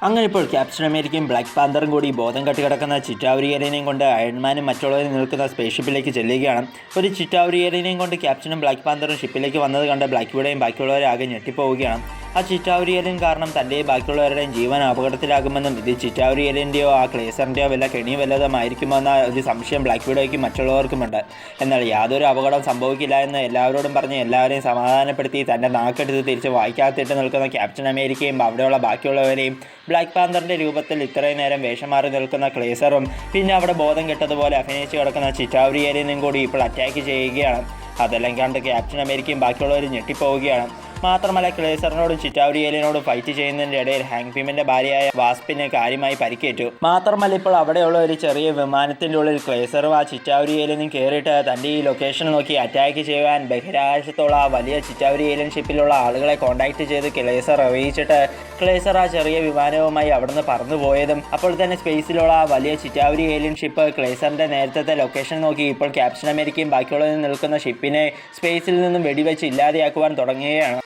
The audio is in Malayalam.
അങ്ങനെ ഇപ്പോൾ ക്യാപ്റ്റൻ അമേരിക്കയും ബ്ലാക്ക് പാന്തറും കൂടി ബോധം കെട്ടിക്കിടക്കുന്ന ചിറ്റാവരിയേലിനെയും കൊണ്ട് അയൺമാനും മറ്റുള്ളവരും നിൽക്കുന്ന സ്പേസ് ഷിപ്പിലേക്ക് ചെല്ലുകയാണ്. ഒരു ചിറ്റാവരിയേലിനെയും കൊണ്ട് ക്യാപ്റ്റനും ബ്ലാക്ക് പാന്തറും ഷിപ്പിലേക്ക് വന്നത് കണ്ട് ബ്ലാക്ക് വിഡോയും ബാക്കിയുള്ളവരെ ആകെ ഞെട്ടിപ്പോവുകയാണ്. ആ ചിറ്റാവരിയേലിൻ കാരണം തൻ്റെയും ബാക്കിയുള്ളവരുടെയും ജീവൻ അപകടത്തിലാകുമെന്നും ഇത് ചിറ്റാവരിയേലിൻ്റെയോ ആ ക്ലേസറിൻ്റെയോ വല്ല കെണിയും വല്ലതുമായിരിക്കുമോ എന്ന ഒരു സംശയം ബ്ലാക്ക് വിഡോയ്ക്കും മറ്റുള്ളവർക്കുമുണ്ട്. എന്നാൽ യാതൊരു അപകടം സംഭവിക്കില്ല എന്ന് എല്ലാവരോടും പറഞ്ഞ് എല്ലാവരെയും സമാധാനപ്പെടുത്തി തൻ്റെ നാക്കെടുത്ത് തിരിച്ച് വായിക്കാത്തിട്ട് നിൽക്കുന്ന ക്യാപ്റ്റൻ അമേരിക്കയും അവിടെയുള്ള ബാക്കിയുള്ളവരെയും ബ്ലാക്ക് പാന്തറിൻ്റെ രൂപത്തിൽ ഇത്രയും നേരം വേഷം മാറി നിൽക്കുന്ന ക്ലേസറും പിന്നെ അവിടെ ബോധം കെട്ടതുപോലെ അഭിനയിച്ച് കിടക്കുന്ന ചിറ്റാവരിയേലിനും കൂടി ഇപ്പോൾ അറ്റാക്ക് ചെയ്യുകയാണ്. അതെല്ലാം കണ്ട് ക്യാപ്റ്റൻ അമേരിക്കയും ബാക്കിയുള്ളവരും ഞെട്ടിപ്പോവുകയാണ്. മാത്രമല്ല ക്ലേസറിനോടും ചിറ്റാവരിയേലിനോടും ഫൈറ്റ് ചെയ്യുന്നതിൻ്റെ ഇടയിൽ ഹാങ് പിമിൻ്റെ ഭാര്യയായ വാസ്പിന് കാര്യമായി പരിക്കേറ്റു. മാത്രമല്ല ഇപ്പോൾ അവിടെയുള്ള ഒരു ചെറിയ വിമാനത്തിൻ്റെ ഉള്ളിൽ ക്ലേസറും ആ ചിറ്റാവരിയേലിനും കയറിയിട്ട് തൻ്റെ ഈ ലൊക്കേഷൻ നോക്കി അറ്റാക്ക് ചെയ്യുവാൻ ബഹിരാകാശത്തുള്ള ആ വലിയ ചിറ്റാവരിയേലിൻ ഷിപ്പിലുള്ള ആളുകളെ കോൺടാക്ട് ചെയ്ത് ക്ലേസർ അറിയിച്ചിട്ട് ക്ലേസർ ആ ചെറിയ വിമാനവുമായി അവിടുന്ന് പറന്നു പോയതും അപ്പോൾ തന്നെ സ്പേസിലുള്ള ആ വലിയ ചിറ്റാവരിയേലിൻ ഷിപ്പ് ക്ലേസറിൻ്റെ നേരത്തെ ലൊക്കേഷൻ നോക്കി ഇപ്പോൾ ക്യാപ്റ്റൻ അമേരിക്കയും ബാക്കിയുള്ളവരും നിൽക്കുന്ന ഷിപ്പിനെ സ്പേസിൽ നിന്നും വെടിവെച്ച് ഇല്ലാതെയാക്കുവാൻ തുടങ്ങുകയാണ്.